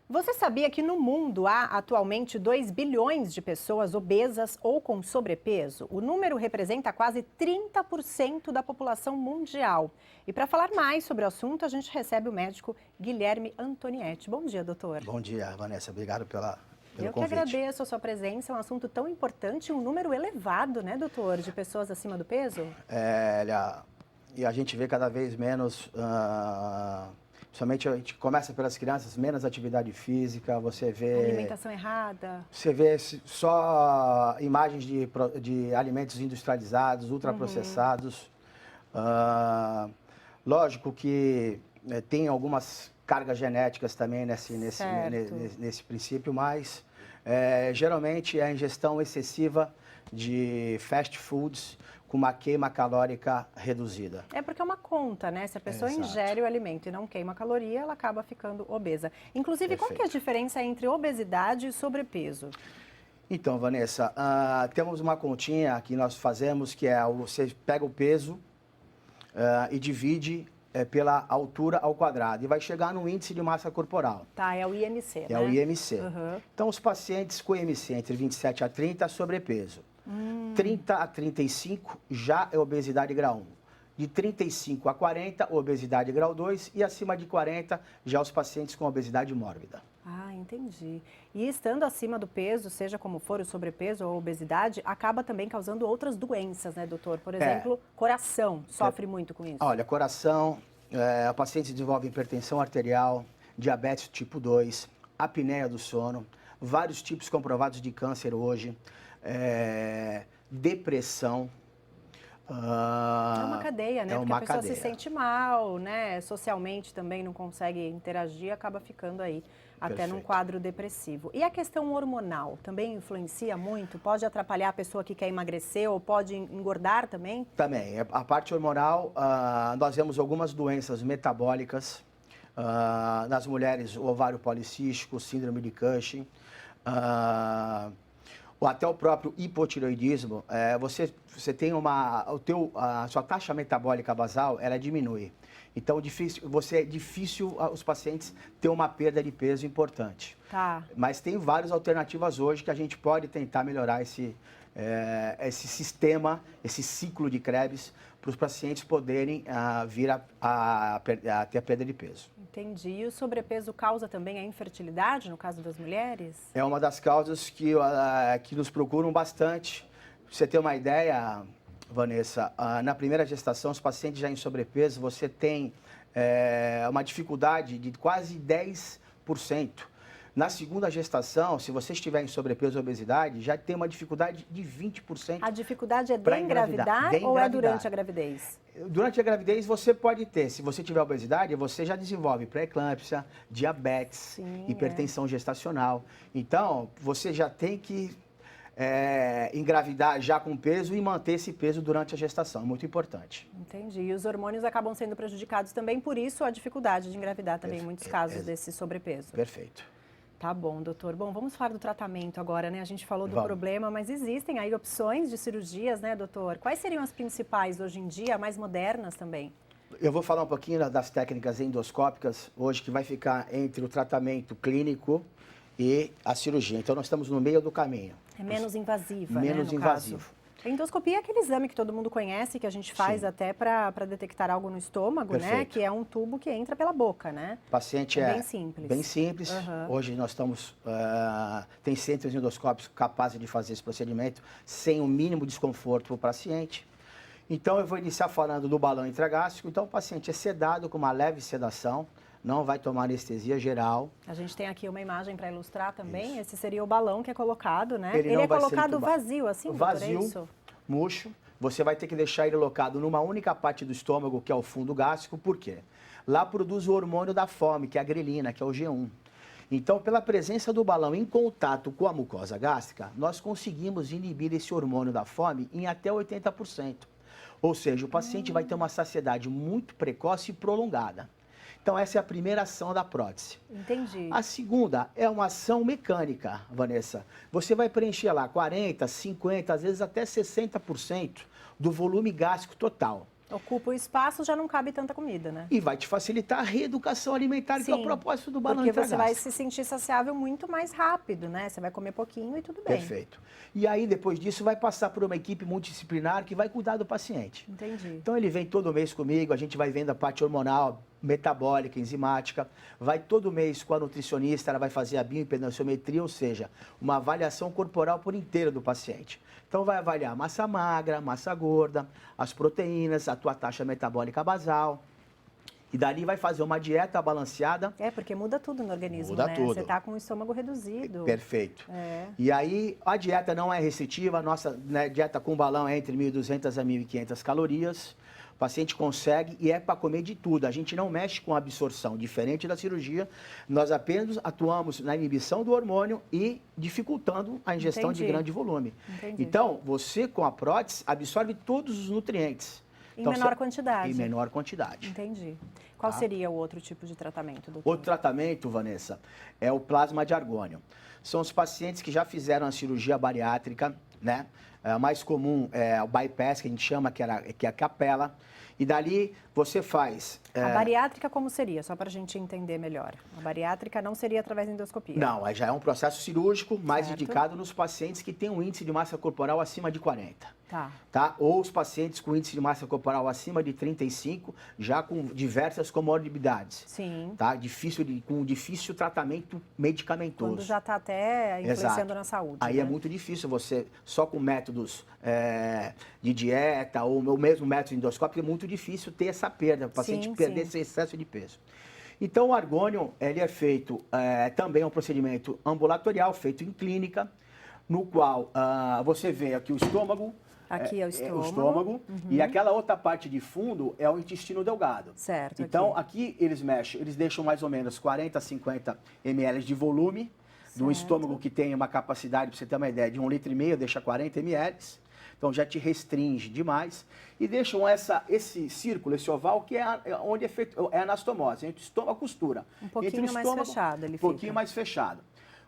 Você sabia que no mundo há atualmente 2 bilhões de pessoas obesas ou com sobrepeso? O número representa quase 30% da população mundial. E para falar mais sobre o assunto, a gente recebe o médico Guilherme Antonietti. Bom dia, doutor. Bom dia, Vanessa. Obrigado pelo Eu que convite. agradeço a sua presença. É um assunto tão importante, um número elevado, né, doutor, de pessoas acima do peso? E a gente vê cada vez menos, principalmente a gente começa pelas crianças, menos atividade física, você vê... Alimentação errada. Você vê só imagens de alimentos industrializados, ultraprocessados. Lógico que tem algumas cargas genéticas também nesse princípio, mas geralmente é a ingestão excessiva de fast foods com uma queima calórica reduzida. É porque é uma conta, né? Se a pessoa ingere o alimento e não queima caloria, ela acaba ficando obesa. Inclusive, qual que é a diferença entre obesidade e sobrepeso? Então, Vanessa, temos uma continha que nós fazemos, que é você pega o peso e divide pela altura ao quadrado e vai chegar no índice de massa corporal. Tá, é o IMC, né? É o IMC. Uhum. Então, os pacientes com IMC entre 27 a 30, sobrepeso. 30 a 35 já é obesidade grau 1. De 35 a 40, obesidade grau 2. E acima de 40, já os pacientes com obesidade mórbida. Ah, entendi. E estando acima do peso, seja como for o sobrepeso ou a obesidade, acaba também causando outras doenças, né, doutor? Por exemplo, coração sofre muito com isso. Olha, coração, o paciente desenvolve hipertensão arterial, diabetes tipo 2, apneia do sono, vários tipos comprovados de câncer hoje, depressão. É uma cadeia, né? Porque a pessoa se sente mal, né? Socialmente também não consegue interagir, acaba ficando aí até num quadro depressivo. E a questão hormonal também influencia muito? Pode atrapalhar a pessoa que quer emagrecer ou pode engordar também? Também. A parte hormonal, nós vemos algumas doenças metabólicas. Nas mulheres, o ovário policístico, síndrome de Cushing. Até o próprio hipotireoidismo, você tem a sua taxa metabólica basal, ela diminui. Então, é difícil os pacientes ter uma perda de peso importante. Tá. Mas tem várias alternativas hoje que a gente pode tentar melhorar esse sistema, esse ciclo de Krebs, para os pacientes poderem vir a ter a perda de peso. Entendi. E o sobrepeso causa também a infertilidade, no caso das mulheres? É uma das causas que nos procuram bastante. Pra você ter uma ideia, Vanessa, na primeira gestação, os pacientes já em sobrepeso, você tem uma dificuldade de quase 10%. Na segunda gestação, se você estiver em sobrepeso ou obesidade, já tem uma dificuldade de 20%. A dificuldade é de engravidar ou é durante a gravidez? Durante a gravidez você pode ter, se você tiver obesidade, você já desenvolve pré-eclâmpsia, diabetes, hipertensão gestacional. Então, você já tem que engravidar já com peso e manter esse peso durante a gestação, é muito importante. Entendi. E os hormônios acabam sendo prejudicados também, por isso a dificuldade de engravidar também em muitos casos desse sobrepeso. Perfeito. Tá bom, doutor. Bom, vamos falar do tratamento agora, né? A gente falou do problema, mas existem aí opções de cirurgias, né, doutor? Quais seriam as principais hoje em dia, mais modernas também? Eu vou falar um pouquinho das técnicas endoscópicas hoje, que vai ficar entre o tratamento clínico e a cirurgia. Então, nós estamos no meio do caminho. É menos invasiva, menos invasivo. A endoscopia é aquele exame que todo mundo conhece, que a gente faz até para detectar algo no estômago, né? Que é um tubo que entra pela boca, né? O paciente bem simples. Bem simples. Hoje nós estamos... tem centros endoscópicos capazes de fazer esse procedimento sem o mínimo desconforto para o paciente. Então, eu vou iniciar falando do balão intragástrico. Então, o paciente é sedado com uma leve sedação, não vai tomar anestesia geral. A gente tem aqui uma imagem para ilustrar também. Isso. Esse seria o balão que é colocado, né? Ele é colocado vazio, assim, vazio, doutor, é isso? Murcho. Você vai ter que deixar ele alocado numa única parte do estômago, que é o fundo gástrico. Por quê? Lá produz o hormônio da fome, que é a grelina, que é o G1. Então, pela presença do balão em contato com a mucosa gástrica, nós conseguimos inibir esse hormônio da fome em até 80%. Ou seja, o paciente vai ter uma saciedade muito precoce e prolongada. Então, essa é a primeira ação da prótese. Entendi. A segunda é uma ação mecânica, Vanessa. Você vai preencher lá 40%, 50%, às vezes até 60% do volume gástrico total. Ocupa o espaço, já não cabe tanta comida, né? E vai te facilitar a reeducação alimentar, que é o propósito do balão intragástrico. Porque você vai intragástrico. se sentir saciável muito mais rápido, né? Você vai comer pouquinho e tudo bem. Perfeito. E aí, depois disso, vai passar por uma equipe multidisciplinar que vai cuidar do paciente. Entendi. Então, ele vem todo mês comigo, a gente vai vendo a parte hormonal, metabólica, enzimática. Vai todo mês com a nutricionista, ela vai fazer a bioimpedanciometria, ou seja, uma avaliação corporal por inteiro do paciente. Então, vai avaliar massa magra, massa gorda, as proteínas, a tua taxa metabólica basal. E dali vai fazer uma dieta balanceada. É, porque muda tudo no organismo, muda né? Tudo. Você tá com o estômago reduzido. Perfeito. E aí, a dieta não é restritiva, a nossa dieta com balão é entre 1.200 a 1.500 calorias. O paciente consegue e é para comer de tudo. A gente não mexe com a absorção, diferente da cirurgia. Nós apenas atuamos na inibição do hormônio e dificultando a ingestão de grande volume. Entendi. Então, você com a prótese absorve todos os nutrientes. Em menor quantidade. Em menor quantidade. Entendi. Qual seria o outro tipo de tratamento, doutor? Outro tratamento, Vanessa, é o plasma de argônio. São os pacientes que já fizeram a cirurgia bariátrica, né? O mais comum é o bypass, que a gente chama, que é a capela. E dali você faz... A bariátrica como seria? Só para a gente entender melhor. A bariátrica não seria através da endoscopia? Não, aí já é um processo cirúrgico mais indicado nos pacientes que têm um índice de massa corporal acima de 40. Tá? Ou os pacientes com índice de massa corporal acima de 35, já com diversas comorbidades. Sim. Tá? Com difícil tratamento medicamentoso. Quando já está até influenciando na saúde. Aí né? é muito difícil você, só com métodos de dieta ou o mesmo método endoscópico, é muito difícil ter essa perda, o paciente perder esse excesso de peso. Então, o argônio, ele é feito, também é um procedimento ambulatorial, feito em clínica, no qual você vê aqui o estômago. Aqui é o estômago. O estômago. E aquela outra parte de fundo é o intestino delgado. Certo. Então, aqui eles mexem, eles deixam mais ou menos 40 a 50 ml de volume. Do estômago que tem uma capacidade, para você ter uma ideia, de 1,5 litro, deixa 40 ml. Então, já te restringe demais. E deixam esse círculo, esse oval, que é onde é feito a anastomose, entre o estômago e a costura. Um pouquinho mais fechado ele fica. Um pouquinho mais fechado.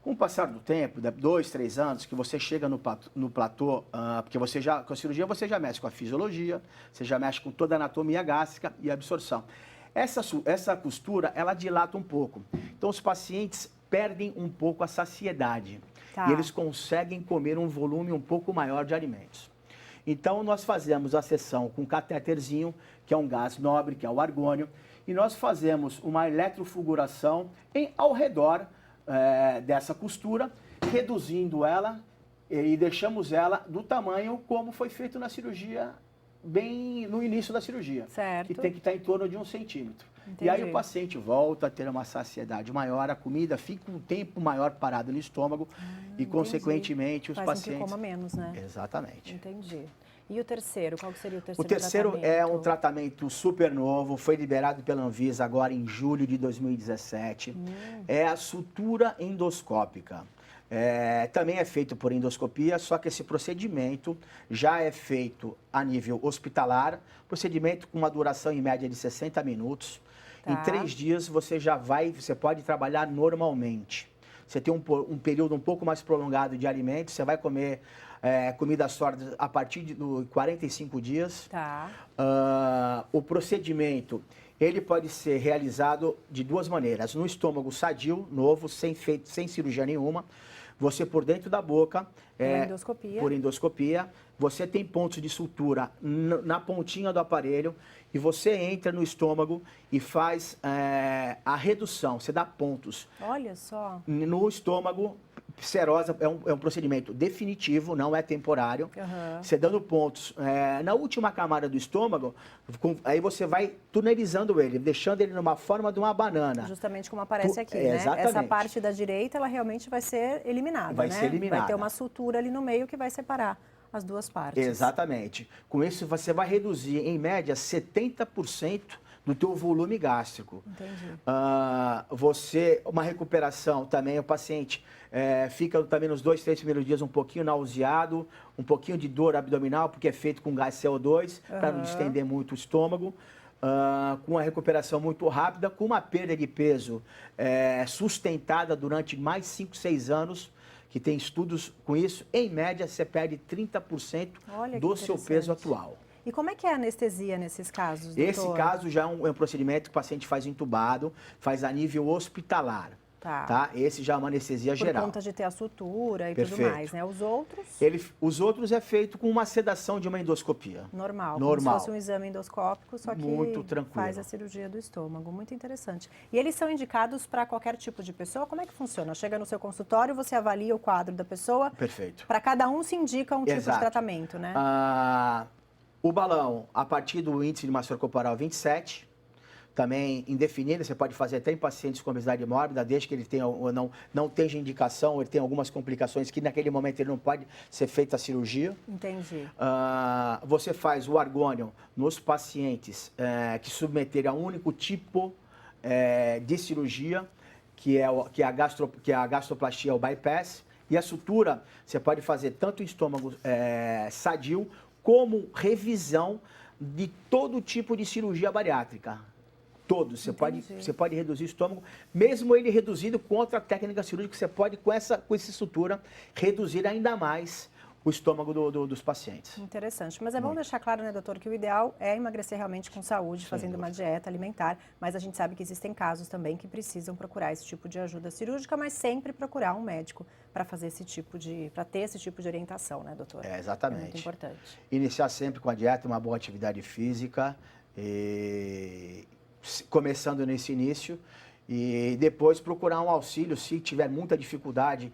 Com o passar do tempo, 2, 3 anos, que você chega no platô, porque você já, com a cirurgia você já mexe com a fisiologia, você já mexe com toda a anatomia gástrica e absorção. Essa costura, ela dilata um pouco. Então, os pacientes perdem um pouco a saciedade. E eles conseguem comer um volume um pouco maior de alimentos. Então, nós fazemos a sessão com catéterzinho, que é um gás nobre, que é o argônio, e nós fazemos uma eletrofulguração ao redor dessa costura, reduzindo ela e deixamos ela do tamanho como foi feito na cirurgia, bem no início da cirurgia. Certo. Que tem que estar em torno de 1 centímetro. Entendi. E aí o paciente volta a ter uma saciedade maior, a comida fica um tempo maior parado no estômago e, consequentemente, os pacientes... Faz com que coma menos, né? Exatamente. Entendi. E o terceiro? Qual seria o terceiro O terceiro tratamento? é um tratamento super novo, foi liberado pela Anvisa agora em julho de 2017. É a sutura endoscópica. Também é feito por endoscopia, só que esse procedimento já é feito a nível hospitalar, procedimento com uma duração em média de 60 minutos. Em 3 dias você pode trabalhar normalmente. Você tem um período um pouco mais prolongado de alimentos, você vai comer comidas sólidas a partir de 45 dias. O procedimento, ele pode ser realizado de 2 maneiras. No estômago sadio, novo, sem cirurgia nenhuma. Você por dentro da boca, por endoscopia, você tem pontos de sutura na pontinha do aparelho e você entra no estômago e faz a redução, você dá pontos. Olha só. No estômago, serosa é um procedimento definitivo, não é temporário. Você dando pontos na última camada do estômago, aí você vai tunelizando ele, deixando ele numa forma de uma banana. Justamente como aparece aqui, né? Exatamente. Essa parte da direita, ela realmente vai ser eliminada, Vai ser eliminada. Vai ter uma sutura ali no meio que vai separar as duas partes. Exatamente. Com isso, você vai reduzir, em média, 70% do teu volume gástrico. Entendi. Uma recuperação também, o paciente fica também nos 2, 3 primeiros dias um pouquinho nauseado, um pouquinho de dor abdominal, porque é feito com gás CO2, para não distender muito o estômago. com uma recuperação muito rápida, com uma perda de peso sustentada durante mais 5, 6 anos, que tem estudos com isso. Em média, você perde 30% do seu peso atual. E como é que é a anestesia nesses casos, doutor? Esse caso já é um procedimento que o paciente faz entubado, faz a nível hospitalar. Tá? Esse já é uma anestesia geral. Por conta de ter a sutura e Perfeito. tudo mais, né? Os outros? Os outros é feito com uma sedação de uma endoscopia. Normal, como se fosse um exame endoscópico, só que muito tranquilo. Faz a cirurgia do estômago. Muito interessante. E eles são indicados para qualquer tipo de pessoa? Como é que funciona? Chega no seu consultório, você avalia o quadro da pessoa. Perfeito. Para cada um se indica um tipo de tratamento, né? O balão, a partir do índice de massa corporal 27, também indefinido, você pode fazer até em pacientes com obesidade mórbida, desde que ele tenha ou não tenha indicação, ou ele tem algumas complicações que naquele momento ele não pode ser feita a cirurgia. Entendi. Você faz o argônio nos pacientes que submeterem a um único tipo de cirurgia, que é a gastroplastia, o bypass, e a sutura você pode fazer tanto em estômago sadio, como revisão de todo tipo de cirurgia bariátrica. Todos. Você pode reduzir o estômago, mesmo ele reduzido com outra técnica cirúrgica, você pode, com essa sutura, reduzir ainda mais o estômago dos pacientes. Interessante. Mas é bom deixar claro, né, doutor, que o ideal é emagrecer realmente com saúde, fazendo uma dieta alimentar, mas a gente sabe que existem casos também que precisam procurar esse tipo de ajuda cirúrgica, mas sempre procurar um médico para fazer para ter esse tipo de orientação, né, doutor? Exatamente. É muito importante. Iniciar sempre com a dieta, uma boa atividade física, começando nesse início, e depois procurar um auxílio se tiver muita dificuldade,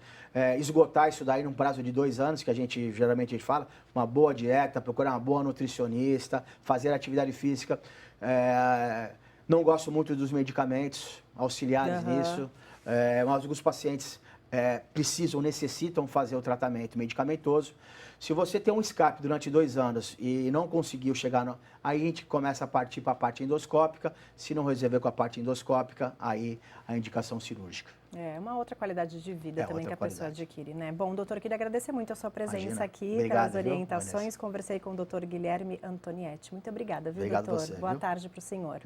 esgotar isso daí num prazo de 2 anos, que geralmente a gente fala, uma boa dieta, procurar uma boa nutricionista, fazer atividade física. Não gosto muito dos medicamentos auxiliares nisso, mas alguns pacientes necessitam fazer o tratamento medicamentoso. Se você tem um escape durante 2 anos e não conseguiu chegar, aí a gente começa a partir para a parte endoscópica. Se não resolver com a parte endoscópica, aí a indicação cirúrgica. É uma outra qualidade de vida também que a pessoa adquire, né? Bom, doutor, eu queria agradecer muito a sua presença aqui, pelas orientações. Conversei com o doutor Guilherme Antonietti. Muito obrigada, viu, doutor? Boa tarde para o senhor.